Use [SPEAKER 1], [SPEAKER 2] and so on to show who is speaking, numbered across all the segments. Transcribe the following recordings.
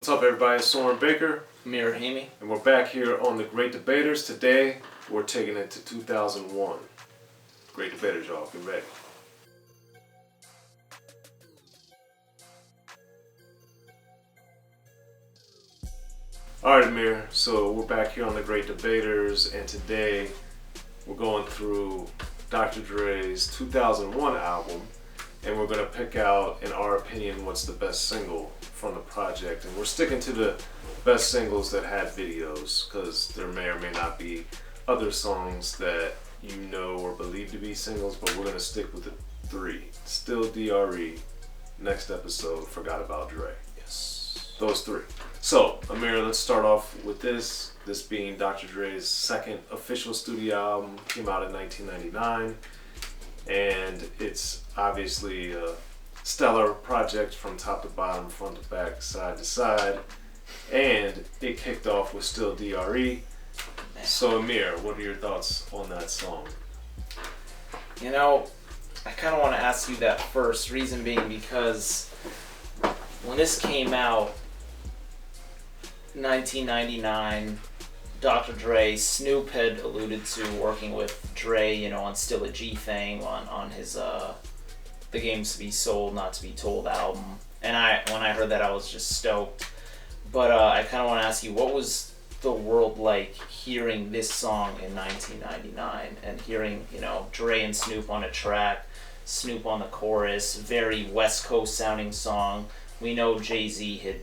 [SPEAKER 1] What's up, everybody? It's Soren Baker.
[SPEAKER 2] Amir, Rahimi.
[SPEAKER 1] And we're back here on The Great Debaters. Today, we're taking it to 2001. Great Debaters, y'all. Get ready. Alright, Amir. So, we're back here on The Great Debaters, and today, we're going through Dr. Dre's 2001 album, and we're going to pick out, in our opinion, what's the best single from the project. And we're sticking to the best singles that had videos, because there may or may not be other songs that you know or believe to be singles, but we're going to stick with the three. Still D.R.E. Next episode, Forgot About Dre.
[SPEAKER 2] Yes.
[SPEAKER 1] Those three. So, Amir, let's start off with this. This being Dr. Dre's second official studio album. Came out in 1999. And it's obviously a stellar project from top to bottom, front to back, side to side. And it kicked off with Still D.R.E. So, Amir, what are your thoughts on that song?
[SPEAKER 2] You know, I kind of want to ask you that first, reason being because when this came out, 1999, Dr. Dre, Snoop had alluded to working with Dre, on Still a G Thing, on his The Games to Be Sold, Not to Be Told album. And when I heard that, I was just stoked. But I kind of want to ask you, what was the world like hearing this song in 1999 and hearing, Dre and Snoop on a track, Snoop on the chorus, very West Coast sounding song. We know Jay-Z had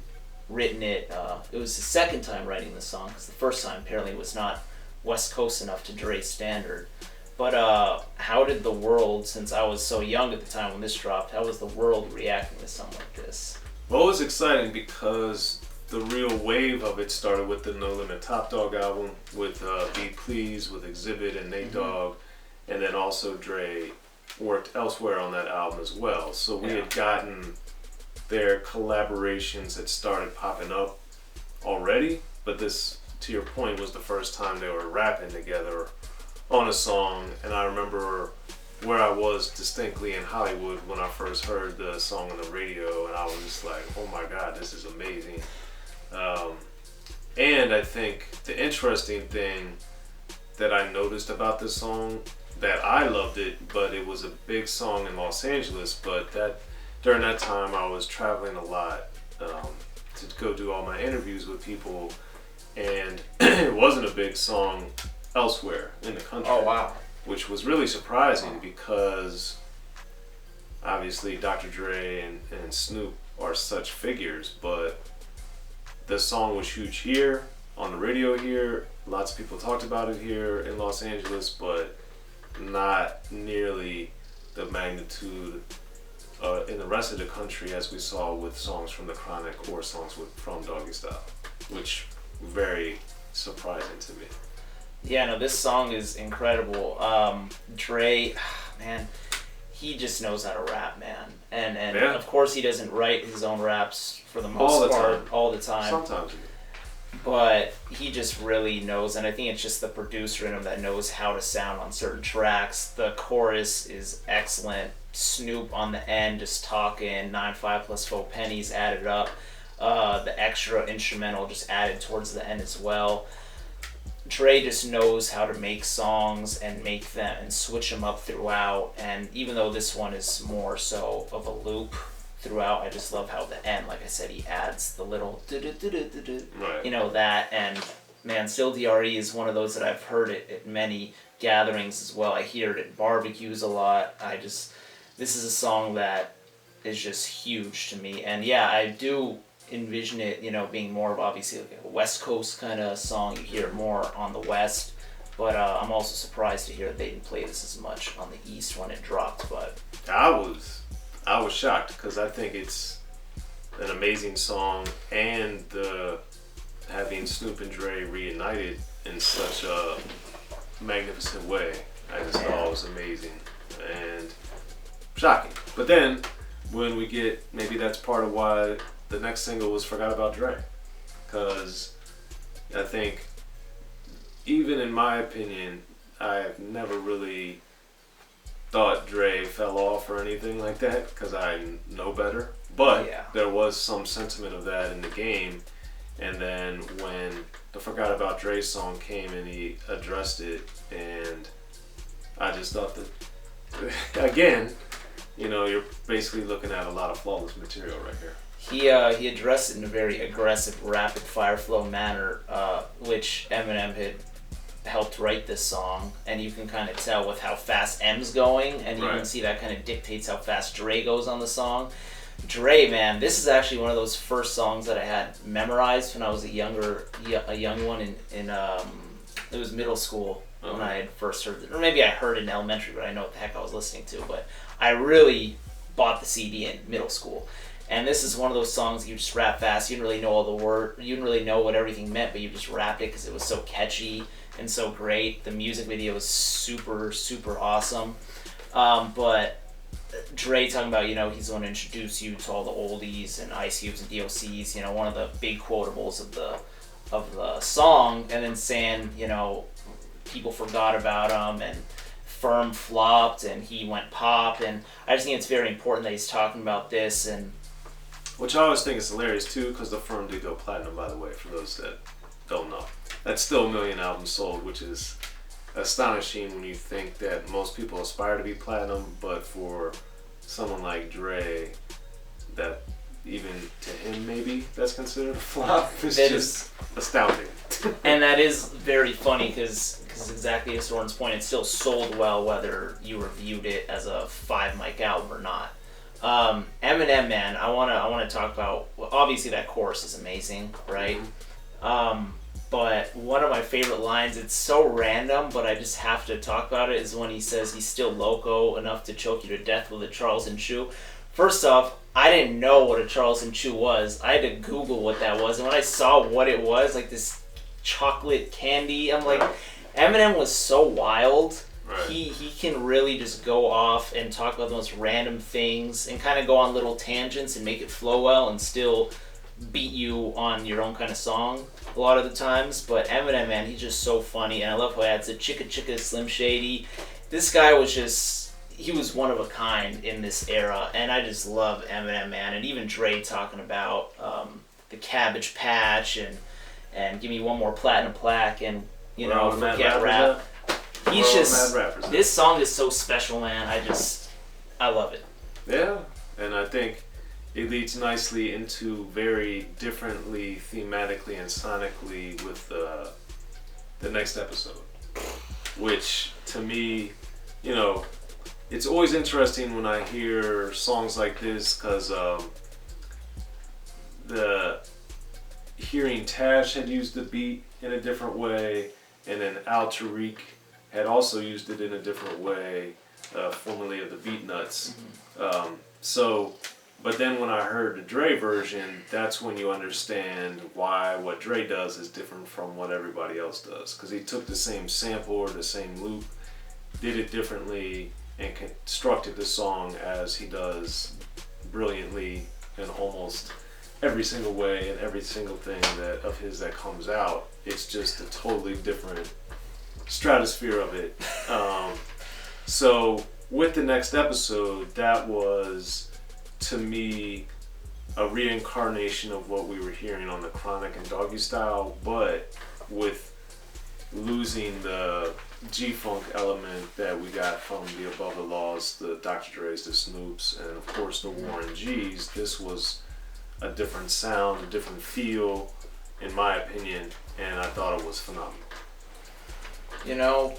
[SPEAKER 2] written it. It was his second time writing the song, because the first time apparently was not West Coast enough to Dre's standard. But how did the world, since I was so young at the time when this dropped, how was the world reacting to something like this?
[SPEAKER 1] Well, it was exciting because the real wave of it started with the No Limit Top Dog album, with Be Please, with Exhibit and Nate Dogg, and then also Dre worked elsewhere on that album as well. So we had gotten their collaborations that started popping up already, but this, to your point, was the first time they were rapping together on a song. And I remember where I was distinctly in Hollywood when I first heard the song on the radio, and I was just like, oh my god, this is amazing. And I think the interesting thing that I noticed about this song, that I loved it, but it was a big song in Los Angeles, but that during that time I was traveling a lot to go do all my interviews with people, and it wasn't a big song elsewhere in the country.
[SPEAKER 2] Oh, wow.
[SPEAKER 1] Which was really surprising because obviously Dr. Dre and Snoop are such figures, but the song was huge here, on the radio here. Lots of people talked about it here in Los Angeles, but not nearly the magnitude in the rest of the country as we saw with songs from The Chronic or songs from Doggy Style, which very surprising to me.
[SPEAKER 2] Yeah, no, this song is incredible. Dre, man, he just knows how to rap, man. And of course he doesn't write his own raps for the most part all the time.
[SPEAKER 1] Sometimes.
[SPEAKER 2] But he just really knows, and I think it's just the producer in him that knows how to sound on certain tracks. The chorus is excellent. Snoop on the end just talking, 9-5 plus 4 pennies added up. The extra instrumental just added towards the end as well. Dre just knows how to make songs and make them and switch them up throughout. And even though this one is more so of a loop throughout, I just love how the end, like I said, he adds the little
[SPEAKER 1] right.
[SPEAKER 2] That. And man, Still D.R.E. is one of those that I've heard it at many gatherings as well. I hear it at barbecues a lot. This is a song that is just huge to me. And yeah, I do envision it, being more of obviously like a West Coast kind of song. You hear it more on the West, but I'm also surprised to hear that they didn't play this as much on the East when it dropped. But
[SPEAKER 1] I was shocked because I think it's an amazing song, and having Snoop and Dre reunited in such a magnificent way, I just thought it was amazing and shocking. But then when we get, maybe that's part of why the next single was Forgot About Dre, because I think, even in my opinion, I've never really thought Dre fell off or anything like that, because I know better. But
[SPEAKER 2] Yeah.
[SPEAKER 1] there was some sentiment of that in the game. And then when the Forgot About Dre song came and he addressed it, and I just thought that, again, you know, you're basically looking at a lot of flawless material right here.
[SPEAKER 2] He addressed it in a very aggressive, rapid fire flow manner, which Eminem had helped write this song, and you can kind of tell with how fast M's going, and you can see that kind of dictates how fast Dre goes on the song. Dre, man, this is actually one of those first songs that I had memorized when I was a young one in it was middle school when I had first heard it, or maybe I heard it in elementary, but I know what the heck I was listening to. But I really bought the CD in middle school, and this is one of those songs you just rap fast. You didn't really know all the word, you didn't really know what everything meant, but you just rapped it because it was so catchy and so great. The music video was super, super awesome. But Dre talking about, you know, he's going to introduce you to all the oldies and Ice Cubes and D.O.Cs, you know, one of the big quotables of the song, and then saying, you know, people forgot about him and Firm flopped and he went pop, and I just think it's very important that he's talking about this. And
[SPEAKER 1] which I always think is hilarious too, because the Firm did go platinum, by the way, for those that don't know. That's still 1 million albums sold, which is astonishing when you think that most people aspire to be platinum, but for someone like Dre, that even to him maybe that's considered a flop. It's just astounding.
[SPEAKER 2] And that is very funny because exactly as Soren's point, it still sold well whether you reviewed it as a 5 mic album or not. Eminem, man, I wanna talk about, well, obviously that chorus is amazing, right? But one of my favorite lines, it's so random, but I just have to talk about it, is when he says he's still loco enough to choke you to death with a Charleston Chew. First off, I didn't know what a Charleston Chew was. I had to Google what that was, and when I saw what it was, like this chocolate candy, I'm like, Eminem was so wild.
[SPEAKER 1] Right.
[SPEAKER 2] He can really just go off and talk about the most random things and kind of go on little tangents and make it flow well and still beat you on your own kind of song a lot of the times. But Eminem, man, he's just so funny, and I love how he adds a chicka chicka Slim Shady. This guy was just, he was one of a kind in this era, and I just love Eminem, man. And even Dre talking about the Cabbage Patch and give me one more platinum plaque, and you know, forget rap. He's just, this song is so special, man. I love it.
[SPEAKER 1] Yeah, and I think it leads nicely into very differently thematically and sonically with the next episode, which to me, you know, it's always interesting when I hear songs like this, because the hearing Tash had used the beat in a different way, and then Al Tariq had also used it in a different way, formerly of the Beat Nuts. But then when I heard the Dre version, that's when you understand why what Dre does is different from what everybody else does. Because he took the same sample or the same loop, did it differently, and constructed the song as he does brilliantly in almost every single way and every single thing of his that comes out. It's just a totally different stratosphere of it. So with the next episode, that was, to me, a reincarnation of what we were hearing on the Chronic and Doggy Style, but with losing the G-Funk element that we got from the Above the Laws, the Dr. Dre's, the Snoops, and of course the Warren G's. This was a different sound, a different feel, in my opinion, and I thought it was phenomenal.
[SPEAKER 2] You know,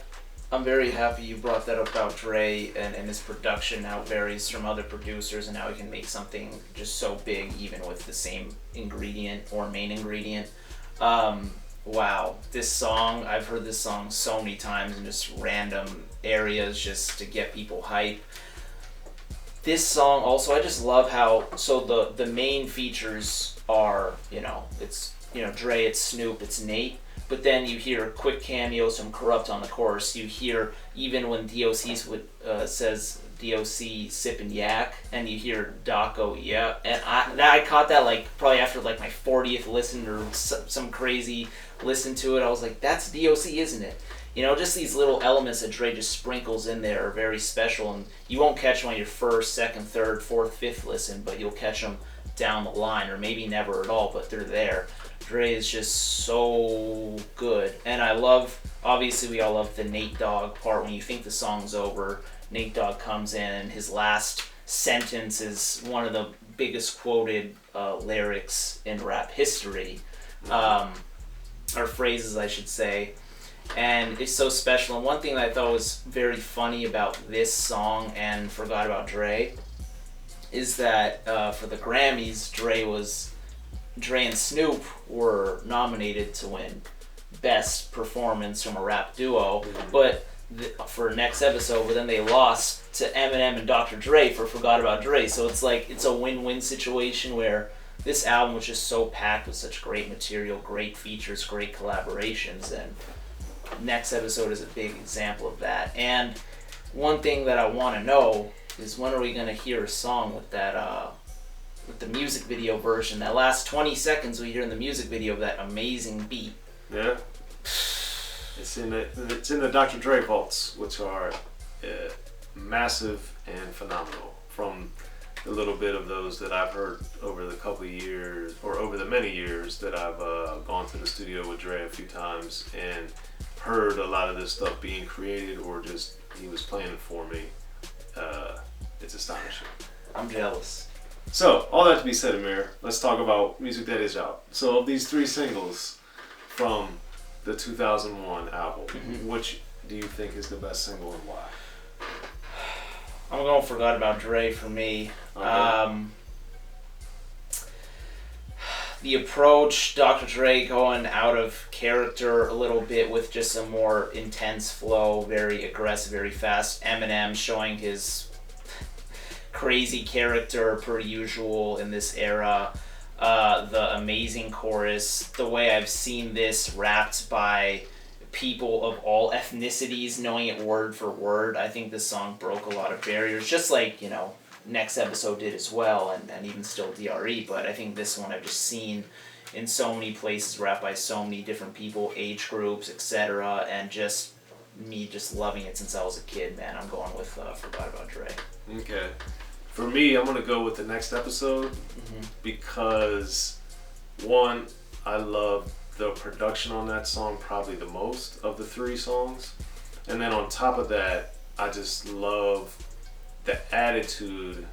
[SPEAKER 2] I'm very happy you brought that up about Dre and his production, how it varies from other producers and how he can make something just so big even with the same ingredient or main ingredient. Wow, this song, I've heard this song so many times in just random areas just to get people hype. This song also, I just love how, so the main features are, you know, it's, you know, Dre, it's Snoop, it's Nate. But then you hear quick cameos from Corrupt on the chorus. You hear even when D.O.C. says D.O.C. sipping yak, and you hear Doc go, yeah. And I caught that like probably after like my 40th listen or some crazy listen to it. I was like, that's D.O.C., isn't it? You know, just these little elements that Dre just sprinkles in there are very special, and you won't catch them on your first, second, third, fourth, fifth listen, but you'll catch them down the line, or maybe never at all, but they're there. Dre is just so good, and I love, obviously we all love the Nate Dogg part. When you think the song's over, Nate Dogg comes in, and his last sentence is one of the biggest quoted lyrics in rap history, or phrases I should say, and it's so special. And one thing that I thought was very funny about this song and Forgot About Dre is that for the Grammys, Dre and Snoop were nominated to win Best Performance from a Rap Duo, but for next episode, but then they lost to Eminem and Dr. Dre for Forgot About Dre. So it's like, it's a win-win situation where this album was just so packed with such great material, great features, great collaborations, and next episode is a big example of that. And one thing that I want to know is, when are we going to hear a song with that with the music video version? That last 20 seconds we hear in the music video of that amazing beat.
[SPEAKER 1] Yeah. It's in the Dr. Dre vaults, which are massive and phenomenal. From the little bit of those that I've heard over the couple of years, or over the many years that I've gone to the studio with Dre a few times and heard a lot of this stuff being created, or just he was playing it for me. It's astonishing.
[SPEAKER 2] I'm jealous.
[SPEAKER 1] So, all that to be said, Amir, let's talk about music that is out. So, of these 3 singles from the 2001 album, which do you think is the best single, and why?
[SPEAKER 2] I'm going Forgot About Dre for me. Okay. The approach, Dr. Dre going out of character a little bit with just a more intense flow, very aggressive, very fast. Eminem showing his crazy character per usual in this era. The amazing chorus, the way I've seen this rapped by people of all ethnicities, knowing it word for word. I think this song broke a lot of barriers, just like, you know, next episode did as well, and even still D.R.E. But I think this one I've just seen in so many places, rapped by so many different people, age groups, etc., and just me just loving it since I was a kid, man. I'm going with Forgot About Dre. Okay.
[SPEAKER 1] For me, I'm going to go with the next episode because, one, I love the production on that song probably the most of the 3 songs. And then on top of that, I just love the attitude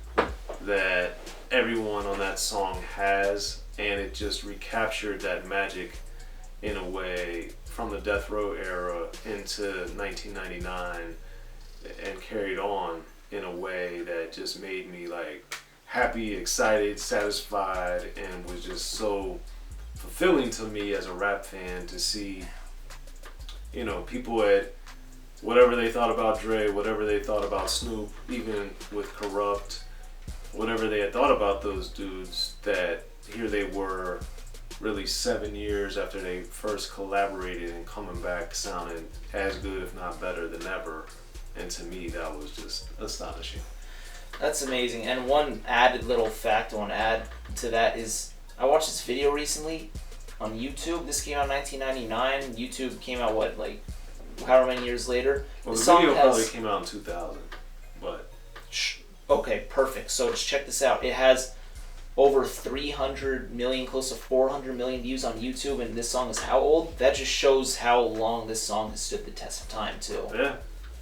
[SPEAKER 1] that everyone on that song has, and it just recaptured that magic in a way from the Death Row era into 1999 and carried on in a way that just made me like happy, excited, satisfied, and was just so fulfilling to me as a rap fan to see, you know, people at whatever they thought about Dre, whatever they thought about Snoop, even with Corrupt, whatever they had thought about those dudes, that here they were really 7 years after they first collaborated and coming back sounding as good, if not better than ever. And to me, that was just astonishing.
[SPEAKER 2] That's amazing. And one added little fact I want to add to that is, I watched this video recently on YouTube. This came out in 1999. YouTube came out, what, like, however many years later?
[SPEAKER 1] Well, the video probably came out in 2000, but...
[SPEAKER 2] Okay, perfect. So just check this out. It has over 300 million, close to 400 million views on YouTube, and this song is how old? That just shows how long this song has stood the test of time, too.
[SPEAKER 1] Yeah.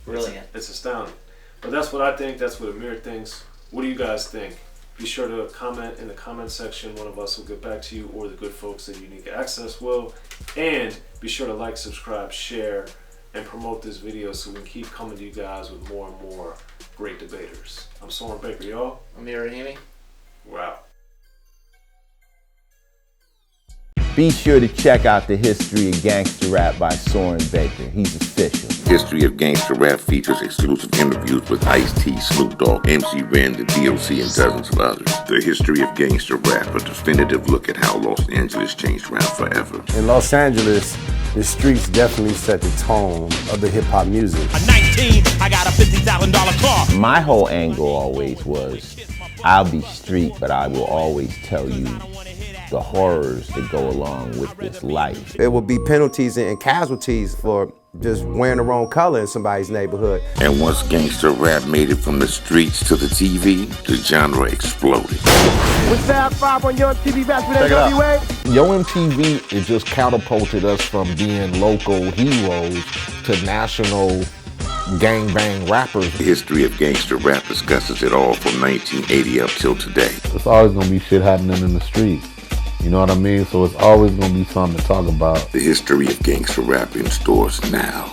[SPEAKER 2] Brilliant.
[SPEAKER 1] It's astounding. But that's what I think. That's what Amir thinks. What do you guys think? Be sure to comment in the comment section. One of us will get back to you, or the good folks at Unique Access will. And be sure to like, subscribe, share, and promote this video so we can keep coming to you guys with more and more great debaters. I'm Soren Baker, y'all.
[SPEAKER 2] Amir, Rahimi.
[SPEAKER 1] We're out.
[SPEAKER 3] Be sure to check out the history of gangster rap by Soren Baker. He's official.
[SPEAKER 4] History of Gangster Rap features exclusive interviews with Ice-T, Snoop Dogg, MC Ren, the D.O.C, and dozens of others. The History of Gangster Rap, a definitive look at how Los Angeles changed rap forever.
[SPEAKER 5] In Los Angeles, the streets definitely set the tone of the hip-hop music.
[SPEAKER 6] At 19, I got a $50,000 car.
[SPEAKER 3] My whole angle always was, I'll be street, but I will always tell you the horrors that go along with this life.
[SPEAKER 5] There will be penalties and casualties for just wearing the wrong color in somebody's neighborhood.
[SPEAKER 4] And once gangster rap made it from the streets to the TV, the genre exploded.
[SPEAKER 7] With Fab 5 on Young TV Back with NWA.
[SPEAKER 8] Yo MTV, it just catapulted us from being local heroes to national gangbang rappers.
[SPEAKER 4] The history of gangster rap discusses it all from 1980 up till today.
[SPEAKER 9] It's always gonna be shit happening in the streets. You know what I mean? So it's always gonna be something to talk about.
[SPEAKER 4] The history of gangster rap in stores now.